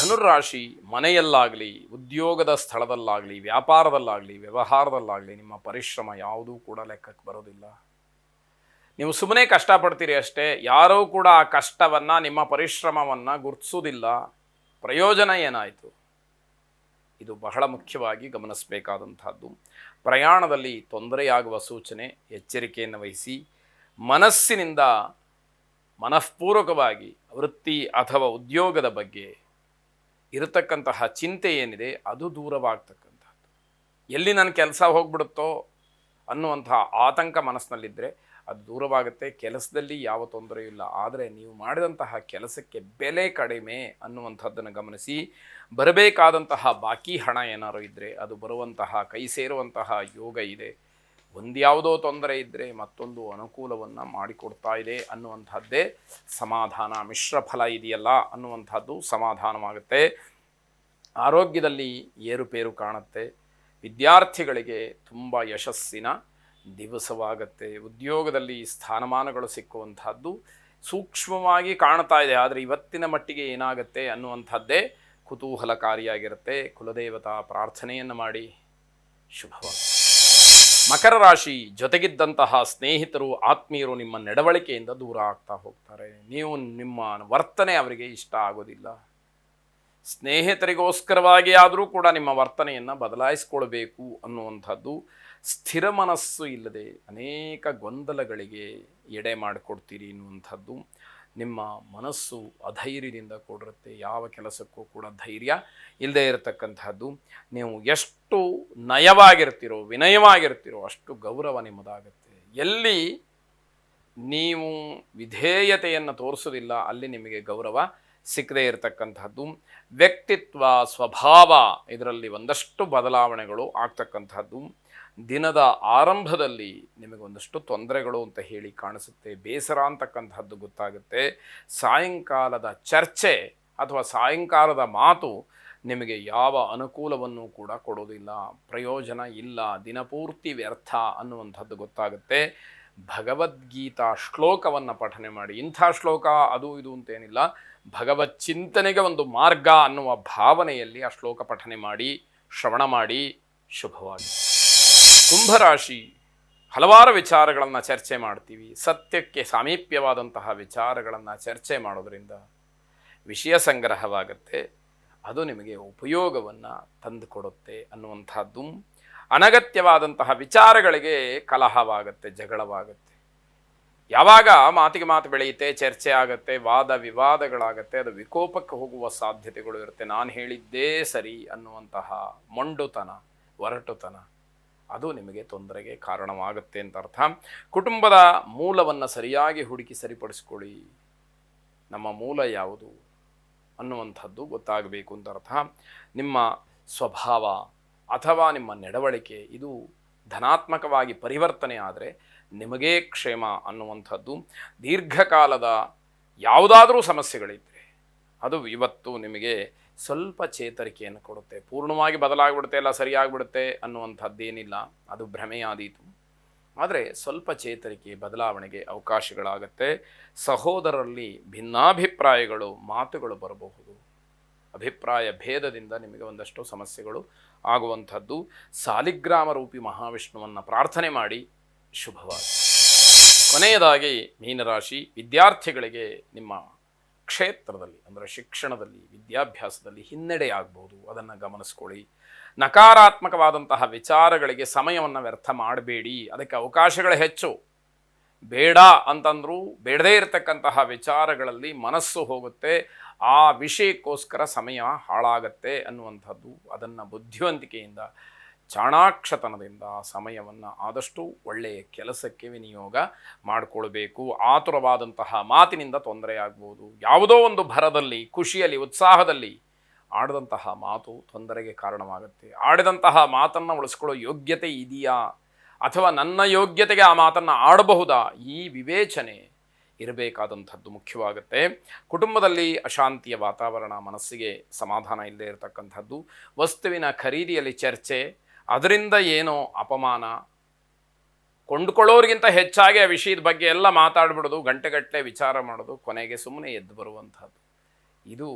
ಧನುರ್ರಾಶಿ ಮನೆಯಲ್ಲಾಗಲಿ, ಉದ್ಯೋಗದ ಸ್ಥಳದಲ್ಲಾಗಲಿ, ವ್ಯಾಪಾರದಲ್ಲಾಗಲಿ, ವ್ಯವಹಾರದಲ್ಲಾಗಲಿ ನಿಮ್ಮ ಪರಿಶ್ರಮ ಯಾವುದೂ ಕೂಡ ಲೆಕ್ಕಕ್ಕೆ ಬರೋದಿಲ್ಲ. ನೀವು ಸುಮ್ಮನೆ ಕಷ್ಟಪಡ್ತೀರಿ ಅಷ್ಟೇ. ಯಾರೂ ಕೂಡ ಆ ಕಷ್ಟವನ್ನು, ನಿಮ್ಮ ಪರಿಶ್ರಮವನ್ನು ಗುರುತಿಸೋದಿಲ್ಲ. ಪ್ರಯೋಜನ ಏನಾಯಿತು? ಇದು ಬಹಳ ಮುಖ್ಯವಾಗಿ ಗಮನಿಸಬೇಕಾದಂಥದ್ದು. ಪ್ರಯಾಣದಲ್ಲಿ ತೊಂದರೆಯಾಗುವ ಸೂಚನೆ, ಎಚ್ಚರಿಕೆಯನ್ನು ವಹಿಸಿ. ಮನಸ್ಸಿನಿಂದ ಮನಃಪೂರ್ವಕವಾಗಿ ವೃತ್ತಿ ಅಥವಾ ಉದ್ಯೋಗದ ಬಗ್ಗೆ ಇರತಕ್ಕಂತಹ ಚಿಂತೆ ಏನಿದೆ ಅದು ದೂರವಾಗ್ತಕ್ಕಂಥದ್ದು. ಎಲ್ಲಿ ನನ್ನ ಕೆಲಸ ಹೋಗ್ಬಿಡುತ್ತೋ ಅನ್ನುವಂತಹ ಆತಂಕ ಮನಸ್ಸಿನಲ್ಲಿದ್ದರೆ ಅದು ದೂರವಾಗುತ್ತೆ. ಕೆಲಸದಲ್ಲಿ ಯಾವ ತೊಂದರೆಯೂ ಇಲ್ಲ, ಆದರೆ ನೀವು ಮಾಡಿದಂತಹ ಕೆಲಸಕ್ಕೆ ಬೆಲೆ ಕಡಿಮೆ ಅನ್ನುವಂಥದ್ದನ್ನು ಗಮನಿಸಿ. ಬರಬೇಕಾದಂತಹ ಬಾಕಿ ಹಣ ಏನಾರು ಇದ್ದರೆ ಅದು ಬರುವಂತಹ, ಕೈ ಸೇರುವಂತಹ ಯೋಗ ಇದೆ. ಒಂದ್ಯಾವುದೋ ತೊಂದರೆ ಇದ್ದರೆ ಮತ್ತೊಂದು ಅನುಕೂಲವನ್ನು ಮಾಡಿಕೊಡ್ತಾ ಇದೆ ಅನ್ನುವಂಥದ್ದೇ ಸಮಾಧಾನ. ಮಿಶ್ರ ಫಲ ಇದೆಯಲ್ಲ ಅನ್ನುವಂಥದ್ದು ಸಮಾಧಾನವಾಗುತ್ತೆ. ಆರೋಗ್ಯದಲ್ಲಿ ಏರುಪೇರು ಕಾಣುತ್ತೆ. ವಿದ್ಯಾರ್ಥಿಗಳಿಗೆ ತುಂಬ ಯಶಸ್ಸಿನ ದಿವಸವಾಗುತ್ತೆ. ಉದ್ಯೋಗದಲ್ಲಿ ಸ್ಥಾನಮಾನಗಳು ಸಿಕ್ಕುವಂಥದ್ದು ಸೂಕ್ಷ್ಮವಾಗಿ ಕಾಣ್ತಾ ಇದೆ. ಆದರೆ ಇವತ್ತಿನ ಮಟ್ಟಿಗೆ ಏನಾಗುತ್ತೆ ಅನ್ನುವಂಥದ್ದೇ ಕುತೂಹಲಕಾರಿಯಾಗಿರುತ್ತೆ. ಕುಲದೇವತಾ ಪ್ರಾರ್ಥನೆಯನ್ನು ಮಾಡಿ. ಶುಭವಾಗಲಿ. ಮಕರ ರಾಶಿ, ಜೊತೆಗಿದ್ದಂತಹ ಸ್ನೇಹಿತರು, ಆತ್ಮೀಯರು ನಿಮ್ಮ ನಡವಳಿಕೆಯಿಂದ ದೂರ ಆಗ್ತಾ ಹೋಗ್ತಾರೆ. ನೀವು ನಿಮ್ಮ ವರ್ತನೆ ಅವರಿಗೆ ಇಷ್ಟ ಆಗೋದಿಲ್ಲ. ಸ್ನೇಹಿತರಿಗೋಸ್ಕರವಾಗಿ ಆದರೂ ಕೂಡ ನಿಮ್ಮ ವರ್ತನೆಯನ್ನು ಬದಲಾಯಿಸ್ಕೊಳ್ಬೇಕು ಅನ್ನುವಂಥದ್ದು. ಸ್ಥಿರ ಮನಸ್ಸು ಇಲ್ಲದೆ ಅನೇಕ ಗೊಂದಲಗಳಿಗೆ ಎಡೆ ಮಾಡಿಕೊಡ್ತೀರಿ ಎನ್ನುವಂಥದ್ದು. ನಿಮ್ಮ ಮನಸ್ಸು ಅಧೈರ್ಯದಿಂದ ಕೂಡಿರುತ್ತೆ. ಯಾವ ಕೆಲಸಕ್ಕೂ ಕೂಡ ಧೈರ್ಯ ಇಲ್ಲದೆ ಇರತಕ್ಕಂಥದ್ದು. ನೀವು ಎಷ್ಟು ನಯವಾಗಿರ್ತೀರೋ, ವಿನಯವಾಗಿರ್ತೀರೋ ಅಷ್ಟು ಗೌರವ ನಿಮ್ಮದಾಗುತ್ತೆ. ಎಲ್ಲಿ ನೀವು ವಿಧೇಯತೆಯನ್ನು ತೋರಿಸೋದಿಲ್ಲ ಅಲ್ಲಿ ನಿಮಗೆ ಗೌರವ ಸಿಕ್ಕದೇ ಇರತಕ್ಕಂಥದ್ದು. ವ್ಯಕ್ತಿತ್ವ, ಸ್ವಭಾವ ಇದರಲ್ಲಿ ಒಂದಷ್ಟು ಬದಲಾವಣೆಗಳು ಆಗ್ತಕ್ಕಂಥದ್ದು. ದಿನದ ಆರಂಭದಲ್ಲಿ ನಿಮಗೊಂದಷ್ಟು ತೊಂದರೆಗಳು ಅಂತ ಹೇಳಿ ಕಾಣಿಸುತ್ತೆ. ಬೇಸರ ಅಂತಕ್ಕಂಥದ್ದು ಗೊತ್ತಾಗುತ್ತೆ. ಸಾಯಂಕಾಲದ ಚರ್ಚೆ ಅಥವಾ ಸಾಯಂಕಾಲದ ಮಾತು ನಿಮಗೆ ಯಾವ ಅನುಕೂಲವನ್ನು ಕೂಡ ಕೊಡೋದಿಲ್ಲ. ಪ್ರಯೋಜನ ಇಲ್ಲ, ದಿನಪೂರ್ತಿ ವ್ಯರ್ಥ ಅನ್ನುವಂಥದ್ದು ಗೊತ್ತಾಗುತ್ತೆ. ಭಗವದ್ಗೀತಾ ಶ್ಲೋಕವನ್ನು ಪಠನೆ ಮಾಡಿ. ಇಂಥ ಶ್ಲೋಕ ಅದು ಇದು ಅಂತೇನಿಲ್ಲ, ಭಗವತ್ ಚಿಂತನೆಗೆ ಒಂದು ಮಾರ್ಗ ಅನ್ನುವ ಭಾವನೆಯಲ್ಲಿ ಆ ಶ್ಲೋಕ ಪಠನೆ ಮಾಡಿ, ಶ್ರವಣ ಮಾಡಿ. ಶುಭವಾಗಿ. ಕುಂಭರಾಶಿ, ಹಲವಾರು ವಿಚಾರಗಳನ್ನು ಚರ್ಚೆ ಮಾಡ್ತೀವಿ. ಸತ್ಯಕ್ಕೆ ಸಾಮೀಪ್ಯವಾದಂತಹ ವಿಚಾರಗಳನ್ನು ಚರ್ಚೆ ಮಾಡೋದರಿಂದ ವಿಷಯ ಸಂಗ್ರಹವಾಗುತ್ತೆ. ಅದು ನಿಮಗೆ ಉಪಯೋಗವನ್ನು ತಂದುಕೊಡುತ್ತೆ ಅನ್ನುವಂಥದ್ದು. ಅನಗತ್ಯವಾದಂತಹ ವಿಚಾರಗಳಿಗೆ ಕಲಹವಾಗುತ್ತೆ, ಜಗಳವಾಗುತ್ತೆ. ಯಾವಾಗ ಮಾತಿಗೆ ಮಾತು ಬೆಳೆಯುತ್ತೆ, ಚರ್ಚೆ ಆಗುತ್ತೆ, ವಾದ ವಿವಾದಗಳಾಗುತ್ತೆ, ಅದು ವಿಕೋಪಕ್ಕೆ ಹೋಗುವ ಸಾಧ್ಯತೆಗಳು ಇರುತ್ತೆ. ನಾನು ಹೇಳಿದ್ದೇ ಸರಿ ಅನ್ನುವಂತಹ ಮೊಂಡುತನ, ಒರಟುತನ ಅದು ನಿಮಗೆ ತೊಂದರೆಗೆ ಕಾರಣವಾಗುತ್ತೆ ಅಂತ ಅರ್ಥ. ಕುಟುಂಬದ ಮೂಲವನ್ನು ಸರಿಯಾಗಿ ಹುಡುಕಿ ಸರಿಪಡಿಸ್ಕೊಳ್ಳಿ. ನಮ್ಮ ಮೂಲ ಯಾವುದು ಅನ್ನುವಂಥದ್ದು ಗೊತ್ತಾಗಬೇಕು ಅಂತ ಅರ್ಥ. ನಿಮ್ಮ ಸ್ವಭಾವ ಅಥವಾ ನಿಮ್ಮ ನಡವಳಿಕೆ ಇದು ಧನಾತ್ಮಕವಾಗಿ ಪರಿವರ್ತನೆ ಆದರೆ ನಿಮಗೇ ಕ್ಷೇಮ ಅನ್ನುವಂಥದ್ದು. ದೀರ್ಘಕಾಲದ ಯಾವುದಾದರೂ ಸಮಸ್ಯೆಗಳಿದ್ದರೆ ಅದು ಇವತ್ತು ನಿಮಗೆ ಸ್ವಲ್ಪ ಚೇತರಿಕೆಯನ್ನು ಕೊಡುತ್ತೆ. ಪೂರ್ಣವಾಗಿ ಬದಲಾಗಿಬಿಡುತ್ತೆ, ಎಲ್ಲ ಸರಿಯಾಗಿಬಿಡುತ್ತೆ ಅನ್ನುವಂಥದ್ದೇನಿಲ್ಲ, ಅದು ಭ್ರಮೆಯಾದೀತು. ಆದರೆ ಸ್ವಲ್ಪ ಚೇತರಿಕೆ, ಬದಲಾವಣೆಗೆ ಅವಕಾಶಗಳಾಗತ್ತೆ. ಸಹೋದರರಲ್ಲಿ ಭಿನ್ನಾಭಿಪ್ರಾಯಗಳು, ಮಾತುಗಳು ಬರಬಹುದು. ಅಭಿಪ್ರಾಯ ಭೇದದಿಂದ ನಿಮಗೆ ಒಂದಷ್ಟು ಸಮಸ್ಯೆಗಳು ಆಗುವಂಥದ್ದು. ಸಾಲಿಗ್ರಾಮ ರೂಪಿ ಮಹಾವಿಷ್ಣುವನ್ನು ಪ್ರಾರ್ಥನೆ ಮಾಡಿ. ಶುಭವಾಗಿ. ಕೊನೆಯದಾಗಿ ಮೀನರಾಶಿ, ವಿದ್ಯಾರ್ಥಿಗಳಿಗೆ ನಿಮ್ಮ ಕ್ಷೇತ್ರದಲ್ಲಿ ಅಂದರೆ ಶಿಕ್ಷಣದಲ್ಲಿ, ವಿದ್ಯಾಭ್ಯಾಸದಲ್ಲಿ ಹಿನ್ನಡೆ ಆಗ್ಬೋದು. ಅದನ್ನು ಗಮನಿಸ್ಕೊಳ್ಳಿ. ನಕಾರಾತ್ಮಕವಾದಂತಹ ವಿಚಾರಗಳಿಗೆ ಸಮಯವನ್ನು ವ್ಯರ್ಥ ಮಾಡಬೇಡಿ. ಅದಕ್ಕೆ ಅವಕಾಶಗಳೇ ಹೆಚ್ಚು. ಬೇಡ ಅಂತಂದರೂ ಬೇಡದೇ ಇರತಕ್ಕಂತಹ ವಿಚಾರಗಳಲ್ಲಿ ಮನಸ್ಸು ಹೋಗುತ್ತೆ. ಆ ವಿಷಯಕ್ಕೋಸ್ಕರ ಸಮಯ ಹಾಳಾಗತ್ತೆ ಅನ್ನುವಂಥದ್ದು. ಅದನ್ನು ಬುದ್ಧಿವಂತಿಕೆಯಿಂದ, ಚಾಣಾಕ್ಷತನದಿಂದ ಸಮಯವನ್ನು ಆದಷ್ಟು ಒಳ್ಳೆಯ ಕೆಲಸಕ್ಕೆ ವಿನಿಯೋಗ ಮಾಡಿಕೊಳ್ಬೇಕು. ಆತುರವಾದಂತಹ ಮಾತಿನಿಂದ ತೊಂದರೆಯಾಗ್ಬೋದು. ಯಾವುದೋ ಒಂದು ಭರದಲ್ಲಿ, ಖುಷಿಯಲ್ಲಿ, ಉತ್ಸಾಹದಲ್ಲಿ ಆಡಿದಂತಹ ಮಾತು ತೊಂದರೆಗೆ ಕಾರಣವಾಗುತ್ತೆ. ಆಡಿದಂತಹ ಮಾತನ್ನು ಉಳಿಸ್ಕೊಳ್ಳೋ ಯೋಗ್ಯತೆ ಇದೆಯಾ ಅಥವಾ ನನ್ನ ಯೋಗ್ಯತೆಗೆ ಆ ಮಾತನ್ನು ಆಡಬಹುದಾ, ಈ ವಿವೇಚನೆ ಇರಬೇಕಾದಂಥದ್ದು ಮುಖ್ಯವಾಗುತ್ತೆ. ಕುಟುಂಬದಲ್ಲಿ ಅಶಾಂತಿಯ ವಾತಾವರಣ, ಮನಸ್ಸಿಗೆ ಸಮಾಧಾನ ಇಲ್ಲದೆ ಇರತಕ್ಕಂಥದ್ದು. ವಸ್ತುವಿನ ಖರೀದಿಯಲ್ಲಿ ಚರ್ಚೆ, ಅದರಿಂದ ಏನೋ ಅಪಮಾನ, ಕೊಂಡುಕೊಳ್ಳೋರಿಗಿಂತ ಹೆಚ್ಚಾಗಿ ಆ ವಿಷಯದ ಬಗ್ಗೆ ಎಲ್ಲ ಮಾತಾಡ್ಬಿಡೋದು, ಗಂಟೆಗಟ್ಟಲೆ ವಿಚಾರ ಮಾಡೋದು, ಕೊನೆಗೆ ಸುಮ್ಮನೆ ಎದ್ದು ಬರುವಂಥದ್ದು. ಇದು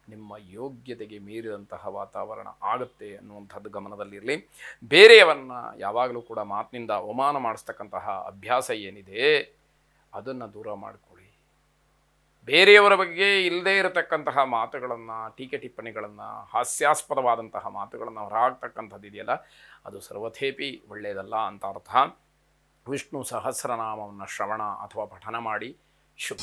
ನಿಮ್ಮ ಯೋಗ್ಯತೆಗೆ ಮೀರಿದಂತಹ ವಾತಾವರಣ ಆಗುತ್ತೆ ಅನ್ನುವಂಥದ್ದು ಗಮನದಲ್ಲಿರಲಿ. ಬೇರೆಯವನ್ನ ಯಾವಾಗಲೂ ಕೂಡ ಮಾತಿನಿಂದ ಅವಮಾನ ಮಾಡಿಸ್ತಕ್ಕಂತಹ ಅಭ್ಯಾಸ ಏನಿದೆ ಅದನ್ನು ದೂರ ಮಾಡಿಕೊಳ್ಳಿ. ಬೇರೆಯವರ ಬಗ್ಗೆ ಇಲ್ಲದೇ ಇರತಕ್ಕಂತಹ ಮಾತುಗಳನ್ನು, ಟೀಕೆ ಟಿಪ್ಪಣಿಗಳನ್ನು, ಹಾಸ್ಯಾಸ್ಪದವಾದಂತಹ ಮಾತುಗಳನ್ನು ಹೊರಹಾಕ್ತಕ್ಕಂಥದ್ದು ಇದೆಯಲ್ಲ, ಅದು ಸರ್ವಥೇಪಿ ಒಳ್ಳೆಯದಲ್ಲ ಅಂತ ಅರ್ಥ. ವಿಷ್ಣು ಸಹಸ್ರನಾಮವನ್ನು ಶ್ರವಣ ಅಥವಾ ಪಠನ ಮಾಡಿ. ಶುಭ.